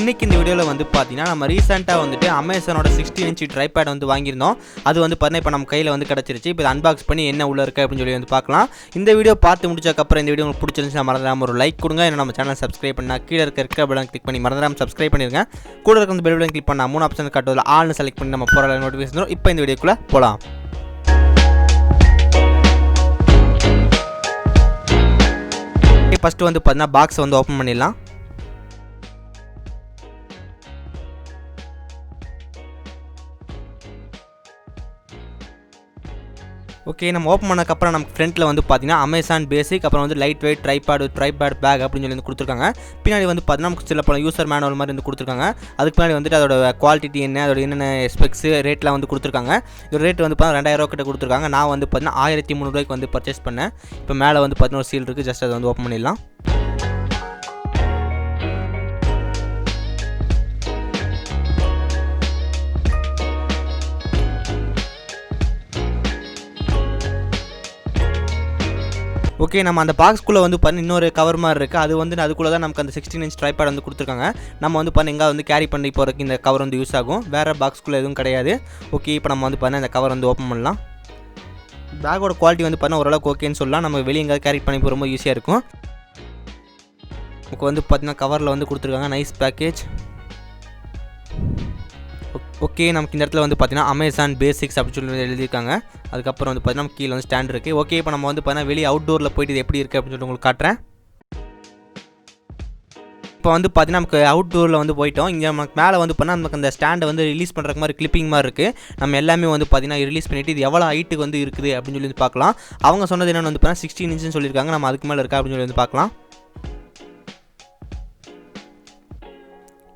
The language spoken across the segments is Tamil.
இன்னைக்கு இந்த வீடியோவில் வந்து பார்த்தீங்கன்னா நம்ம ரீசெண்டாக வந்துட்டு அமேசானோட 16 இன்ச் ட்ரைபேட் வந்து வாங்கியிருந்தோம். அது வந்து பார்த்தீங்கன்னா இப்போ நம்ம கையில் வந்து கிடச்சிருச்சு. இப்போ அன்பாக்ஸ் பண்ணி என்ன உள்ள இருக்குது அப்படின்னு சொல்லி வந்து பார்க்கலாம். இந்த வீடியோ பார்த்து முடிச்சதுக்கப்புறம் இந்த வீடியோ உங்களுக்கு பிடிச்சிருந்துச்சுன்னா மறந்துடாமல் ஒரு லைக் கொடுங்க. என்ன நம்ம சேனல் சப்ஸ்கிரைப் பண்ணால் கீழே இருக்க பெல் கிளிக் பண்ணி மறந்துடாமல் சப்ஸ்கிரைப் பண்ணிருங்க. கூட இருக்க அந்த பெல் கிளிக் பண்ணால் 3 ஆப்ஷன் காட்டுவதில் ஆல்னு செலக்ட் பண்ணி நம்ம போகிற நோட்டிஃபிகேஷன் வரும். இப்போ இந்த வீடியோக்குள்ளே போகலாம். ஃபஸ்ட்டு வந்து பார்த்தீங்கன்னா பாக்ஸை வந்து ஓப்பன் பண்ணிடலாம். ஓகே, நம்ம ஓப்பன் பண்ணக்கப்புறம் நமக்கு ஃப்ரண்ட்டில் வந்து பார்த்தீங்கன்னா அமேசான் பேசிக், அப்புறம் வந்து லைட் வெயிட் ட்ரைபேட் பேக் அப்படின்னு சொல்லி வந்து கொடுத்துருக்காங்க. பின்னாடி வந்து பார்த்தீங்கன்னா நமக்கு சில பல யூசர் மேனுவல் மாதிரி வந்து கொடுத்துருக்காங்க. அதுக்கு பின்னாடி வந்துட்டு அதோட குவாலிட்டி என்ன, அதோட என்னென்ன ஸ்பெக்ஸு ரேட்லாம் வந்து கொடுத்துருக்காங்க. இதோட ரேட் வந்து பார்த்தீங்கன்னா 2000 கிட்ட கொடுத்துருக்காங்க. நான் வந்து பார்த்தீங்கன்னா 1300 வந்து பர்ச்சேஸ் பண்ணேன். இப்போ மேலே வந்து பார்த்தீங்கன்னா ஒரு சீல் இருக்குது. ஜஸ்ட் அதை வந்து ஓப்பன் பண்ணிடலாம். ஓகே, நம்ம அந்த பாக்ஸ்க்குள்ளே வந்து பண்ணி இன்னொரு கவர் மாதிரி இருக்குது. அது வந்து அதுக்குள்ளே தான் நமக்கு அந்த 16 இன்ச் ட்ரைபேட் வந்து கொடுத்துருக்காங்க. நம்ம வந்து பண்ணி எங்கே வந்து கேரி பண்ணி போகிறதுக்கு இந்த கவர் வந்து யூஸ் ஆகும். வேறு பாக்ஸ்க்குள்ளே எதுவும் கிடையாது. ஓகே, இப்போ நம்ம வந்து பண்ண இந்த கவர் வந்து ஓப்பன் பண்ணலாம். பேக்கோட குவாலிட்டி வந்து பண்ணால் ஓரளவுக்கு ஓகேன்னு சொல்லலாம். நம்ம வெளியே எங்கேயாவது கேரி பண்ணி போக ரொம்ப ஈஸியாக இருக்கும். நமக்கு வந்து பார்த்தீங்கன்னா கவரில் வந்து கொடுத்துருக்காங்க. Nice package. ஓகே, நமக்கு இந்த இடத்துல வந்து பார்த்தீங்கன்னா அமேசான் பேசிக்ஸ் அப்படின்னு சொல்லி எழுதியிருக்காங்க. அதுக்கப்புறம் வந்து பார்த்தீங்கன்னா கீழே வந்து ஸ்டாண்ட் இருக்குது. ஓகே, இப்போ நம்ம வந்து பார்த்தீங்கன்னா வெளியே அவுட்டோரில் போயிட்டு இது எப்படி இருக்குது அப்படின்னு சொல்லி உங்களுக்கு காட்டுறேன். இப்போ வந்து பார்த்தீங்கன்னா நமக்கு அவுட்டோரில் வந்து போயிட்டோம். இங்கே நமக்கு மேலே வந்து பண்ணால் நமக்கு அந்த ஸ்டாண்டை வந்து ரிலீஸ் பண்ணுற மாதிரி கிளிப்பிங் மாதிரி இருக்குது. நம்ம எல்லாமே வந்து பார்த்தீங்கன்னா ரிலீஸ் பண்ணிவிட்டு இது எவ்வளோ ஹைட்டுக்கு வந்து இருக்குது அப்படின்னு சொல்லி வந்து பார்க்கலாம். அவங்க சொன்னது என்னென்னு வந்து பார்த்தீங்கன்னா 16 இன்ச்சுன்னு சொல்லியிருக்காங்க. நம்ம அதுக்கு மேலே இருக்கா அப்படின்னு சொல்லி வந்து பார்க்கலாம்.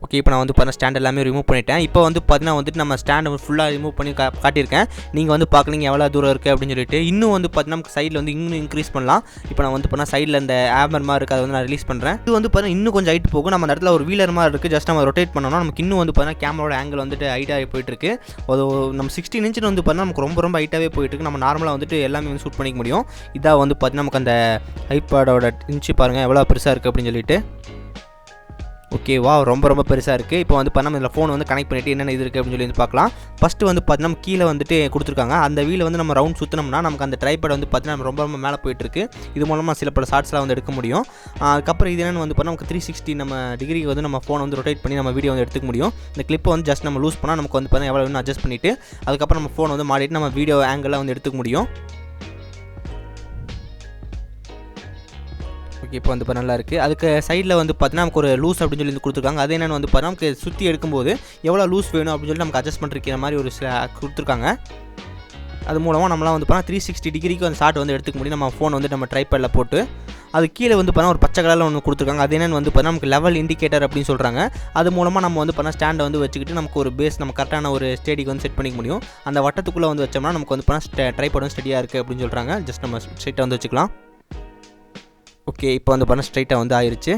ஓகே, இப்போ நான் வந்து பார்த்தீங்கன்னா ஸ்டாண்ட் எல்லாமே ரிமூவ் பண்ணிட்டேன். இப்போ வந்து பார்த்தீங்கன்னா வந்துட்டு நம்ம ஸ்டாண்டை ஃபுல்லாக ரிமூவ் பண்ணி காட்டியிருக்கேன். நீங்கள் வந்து பார்க்குறீங்க எவ்வளோ தூரம் இருக்குது அப்படின்னு சொல்லிட்டு. இன்னும் வந்து பார்த்தீங்கன்னா நமக்கு சைடில் வந்து இன்னும் இன்க்ரீஸ் பண்ணலாம். இப்போ நான் வந்து பார்த்தீங்கன்னா சைடில் இந்த ஆமர் மாதிரி இருக்குது, அதை வந்து நான் ரிலீஸ் பண்ணுறேன். இது வந்து பார்த்தீங்கன்னா இன்னும் கொஞ்சம் ஹைட் போகும். நம்ம அந்த இடத்துல ஒரு வீலர் மாதிரி இருக்குது. ஜஸ்ட் நம்ம ரொட்டேட் பண்ணோம்னா நமக்கு இன்னும் வந்து பார்த்தீங்கன்னா கேமராவோட ஆங்கிள் வந்துட்டு ஹைட்டாக போயிட்டுருக்கு. அது நம்ம 16 இன்ச்சு வந்து பார்த்தீங்கன்னா நமக்கு ரொம்ப ஹைட்டாகவே போயிட்டுருக்கு. நம்ம நார்மலாக வந்துட்டு எல்லாமே வந்து ஷூட் பண்ணிக்க முடியும். இதாக வந்து பார்த்தீங்கன்னா நமக்கு அந்த ஐபேடோட இன்ச்சு பாருங்கள் எவ்வளோ பெருசாக இருக்குது அப்படின்னு சொல்லிட்டு. ஓகே, வா ரொம்ப பெருசாக இருக்குது. இப்போ வந்து நம்ம இதில் ஃபோன் வந்து கனெக்ட் பண்ணிவிட்டு என்னென்ன இது இருக்குது அப்படின்னு சொல்லி வந்து பார்க்கலாம். ஃபஸ்ட்டு வந்து பார்த்தீங்கன்னா நம்ம கீழே வந்துட்டு கொடுத்துருக்காங்க. அந்த வீலை வந்து நம்ம ரவுண்ட் சுற்றினோம்னா நமக்கு அந்த ட்ரைபேட் வந்து பார்த்தீங்கன்னா ரொம்ப மேலே போயிட்டுருக்கு. இது மூலமாக சில பல ஷார்ட்ஸ்லாம் வந்து எடுக்க முடியும். அதுக்கப்புறம் இது என்னென்னு வந்து நமக்கு 360 நம்ம டிகிரிக்கு வந்து நம்ம ஃபோன் வந்து ரொட்டேட் பண்ணி நம்ம வீடியோ வந்து எடுத்துக்க முடியும். இந்த கிளிப்பை வந்து ஜஸ்ட் நம்ம லூஸ் பண்ணால் நமக்கு வந்து பார்த்தீங்கன்னா எவ்வளோ வேணும் அட்ஜஸ்ட் பண்ணிவிட்டு அதுக்கப்புறம் நம்ம ஃபோன் வந்து மாட்டிட்டு நம்ம வீடியோ ஆங்கிளாக வந்து எடுத்துக்க முடியும். ஓகே, இப்போ வந்து இப்போ நல்லா இருக்குது. அதுக்கு சைடில் வந்து பார்த்தீங்கன்னா நமக்கு ஒரு லூஸ் அப்படின்னு சொல்லி கொடுத்துருக்காங்க. அது என்னென்னு வந்து பார்த்தீங்கன்னா நமக்கு சுற்றி எடுக்கும்போது எவ்வளோ லூஸ் வேணும் அப்படின்னு சொல்லி நமக்கு அட்ஜஸ்ட் பண்ணிருக்கிற மாதிரி ஒரு கொடுத்துருக்காங்க. அது மூலமாக நம்மளாம் வந்து பார்த்தா 360 டிகிரிக்கு அந்த ஷாட் வந்து எடுத்துக்க முடியும். நம்ம ஃபோன் வந்து நம்ம ட்ரைபேடில் போட்டு அது கீழே வந்து பார்த்தா ஒரு பச்சை கலரில் ஒன்று கொடுத்துருக்காங்க. அது என்னென்னு வந்து பார்த்தா நமக்கு லெவல் இண்டிகேட்டர் அப்படின்னு சொல்கிறாங்க. அது மூலமாக நம்ம வந்து பார்த்தா ஸ்டாண்டை வந்து வச்சுக்கிட்டு நமக்கு ஒரு பேஸ் நம்ம கரெக்டான ஒரு ஸ்டேடிக்கு வந்து செட் பண்ணிக்க முடியும். அந்த வட்டத்துக்குள்ளே வந்து வச்சோம்னா நமக்கு வந்து பார்த்தா ட்ரைபேட் வந்து ஸ்டடியாக இருக்குது அப்படின்னு சொல்கிறாங்க. ஜஸ்ட் நம்ம ஸ்ட்ரைட்டாக வந்து வச்சுக்கலாம். ஓகே, இப்போ வந்து பண்ண ஸ்ட்ரைட்டாக வந்து ஆயிடுச்சு.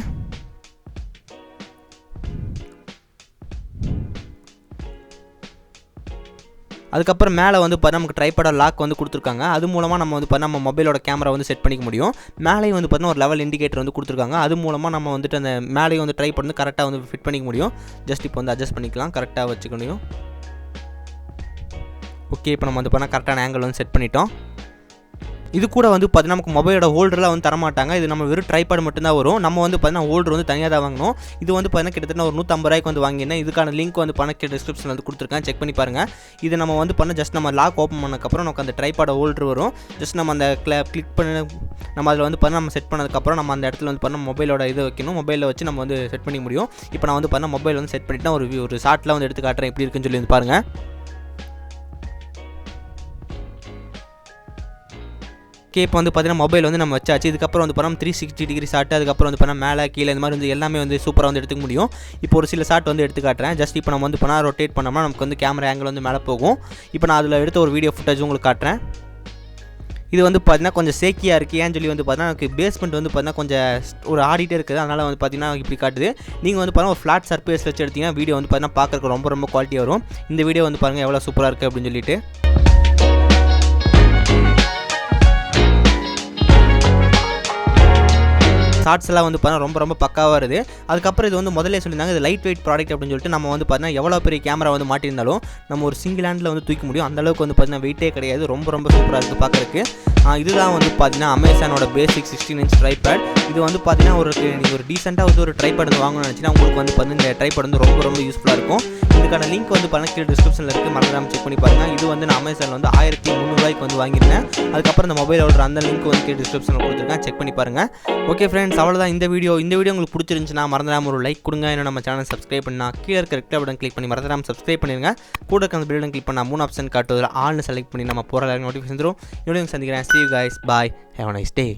அதுக்கப்புறம் மேலே வந்து பார்த்தா நமக்கு ட்ரைபேடோட லாக் வந்து கொடுத்துருக்காங்க. அது மூலமாக நம்ம வந்து பார்த்தா நம்ம மொபைலோட கேமரா வந்து செட் பண்ணிக்க முடியும். மேலேயும் வந்து பார்த்தா ஒரு லெவல் இண்டிகேட்டர் வந்து கொடுத்துருக்காங்க. அது மூலமாக நம்ம வந்துட்டு அந்த மேலேயும் வந்து ட்ரைபேட் வந்து கரெக்டாக வந்து ஃபிட் பண்ணிக்க முடியும். ஜஸ்ட் இப்போ வந்து அட்ஜஸ்ட் பண்ணிக்கலாம், கரெக்டாக வச்சுக்க முடியும். ஓகே, இப்போ நம்ம வந்து பார்த்தா கரெக்டான ஆங்கிள் வந்து செட் பண்ணிட்டோம். இது கூட வந்து பார்த்தீங்கன்னா நமக்கு மொபைலோட ஹோல்டர்லாம் வந்து தரமாட்டாங்க. இது நம்ம வெறும் ட்ரைபேட் மட்டும்தான் வரும். நம்ம வந்து பார்த்தீங்கன்னா ஹோல்டர் வந்து தனியாக தான் வாங்கணும். இது வந்து பார்த்தீங்கன்னா கிட்டத்தட்ட ஒரு 150 வந்து வாங்கினேன். இதுக்கான லிங்க் வந்து பண்ண டிஸ்கிரிப்ஷனில் வந்து கொடுத்துருக்கேன், செக் பண்ணி பாருங்கள். இது நம்ம வந்து பண்ண ஜஸ்ட் நம்ம லாக் ஓப்பன் பண்ணதுக்கப்புறம் நமக்கு அந்த ட்ரைபேட் ஹோல்டர் வரும். ஜஸ்ட் நம்ம அந்த கிளிக் பண்ணி நம்ம அதில் வந்து பண்ண நம்ம செட் பண்ணதுக்கப்புறம் நம்ம அந்த இடத்துல வந்து பண்ண மொபைலோட இது வைக்கணும். மொபைலில் வச்சு நம்ம வந்து செட் பண்ணிக்க முடியும். இப்போ நான் வந்து பண்ண மொபைல் வந்து செட் பண்ணிவிட்டு ஒரு ஷார்ட்டில் வந்து எடுத்து காட்டுறேன் எப்படி இருக்குன்னு சொல்லி வந்து பாருங்கள். ஓகே, இப்போ வந்து பார்த்தீங்கன்னா மொபைல் வந்து நம்ம வச்சாச்சு. இதுக்கப்புறம் வந்து பார்த்தா 360 டிகிரி ஷாட், அதுக்கப்புறம் வந்து பார்த்தா மேலே கீழே இந்த மாதிரி வந்து எல்லாமே வந்து சூப்பராக வந்து எடுத்துக்க முடியும். இப்போ ஒரு சில ஷாட் வந்து எடுத்து காட்டுறேன். ஜஸ்ட் இப்போ நம்ம வந்து பண்ணால் ரொட்டேட் பண்ணோம்னா நமக்கு வந்து கேமரா ஆங்கிள் வந்து மேலே போகும். இப்போ நான் அதில் எடுத்த ஒரு வீடியோ ஃபுட்டேஜ் உங்களுக்கு காட்டுறேன். இது வந்து பார்த்தீங்கன்னா கொஞ்சம் சேக்கியாக இருக்குது. ஏன்னு சொல்லி வந்து பார்த்தீங்கன்னா எனக்கு பேஸ்மெண்ட் வந்து பார்த்தீங்கன்னா கொஞ்சம் ஒரு ஆடிட்டே இருக்குது. அதனால் வந்து பார்த்தீங்கன்னா இப்படி காட்டுது. நீங்கள் வந்து பார்த்தீங்கன்னா ஒரு ஃப்ளாட் சர்ஃபேஸ் வச்சு எடுத்தீங்கன்னா வீடியோ வந்து பார்த்தீங்கன்னா பார்க்குறதுக்கு ரொம்ப குவாலிட்டியாக வரும். இந்த வீடியோ வந்து பாருங்கள் எவ்வளோ சூப்பராக இருக்குது அப்படின்னு சொல்லிட்டு. ஷார்ட்ஸ் எல்லாம் வந்து பார்த்தீங்கன்னா ரொம்ப ரொம்ப பக்காவாக வருது. அதுக்கப்புறம் இது வந்து முதல்ல சொல்லியிருந்தாங்க இது லைட் வெயிட் ப்ராடக்ட் அப்படின்னு சொல்லிட்டு நம்ம வந்து பார்த்தீங்கன்னா எவ்வளோ பெரிய கேமரா வந்து மாட்டியிருந்தாலும் நம்ம ஒரு சிங்கிள் ஹேண்டில் வந்து தூக்க முடியும். அந்தளவுக்கு வந்து பார்த்தீங்கன்னா வெயிட்டே கிடையாது. ரொம்ப ரொம்ப சூப்பராக இருக்குது பார்க்குறதுக்கு. இதுதான் வந்து பார்த்தீங்கன்னா அமேசானோட பேசிக் 16 இன்ச் ட்ரைபேட். இது வந்து பார்த்தீங்கன்னா நீங்கள் ஒரு டீசெண்டாக வந்து ஒரு ட்ரைபேட் வந்து வாங்கணும்னு நினச்சினா உங்களுக்கு வந்து பார்த்தீங்கன்னா இந்த ட்ரைபேட் வந்து ரொம்ப ரொம்ப யூஸ்ஃபுல்லாக இருக்கும். இதுக்கான லிங்க் வந்து பார்த்தீங்கன்னா கீழே டிஸ்கிரிப்ஷனில் இருக்குது, மறக்காம செக் பண்ணி பாருங்கள். இது வந்து நான் அமேசானில் வந்து 1300 வந்து வாங்கியிருந்தேன். அதுக்கப்புறம் இந்த மொபைல் ஆர்டர் அந்த லிங்க் வந்து கீழே டிஸ்கிரிப்ஷனில் கொடுத்துருக்கேன், செக் பண்ணி பாருங்கள். ஓகே ஃப்ரெண்ட்ஸ், அவ்வளோதான் இந்த வீடியோ உங்களுக்கு பிடிச்சிருந்துச்சுன்னா மறந்துடாமல் ஒரு லைக் கொடுங்க. இன்னும் நம்ம சேனல் சப்ஸ்கிரைப் பண்ணால் கீழே இருக்க ரெட் பட்டன் கிளிக் பண்ணி மறந்துடாமல் சப்ஸ்கிரைப் பண்ணிடுங்க. கூட இருக்க அந்த பெல் கிளிக் பண்ணால் 3 ஆப்ஷன் காட்டுவதில் ஆல்னு செலக்ட் பண்ணி நம்ம போகிற நோட்டிஃபிகேஷன் தரும். இன்னொரு சந்திக்கிறேன். See you guys, bye, have a nice day.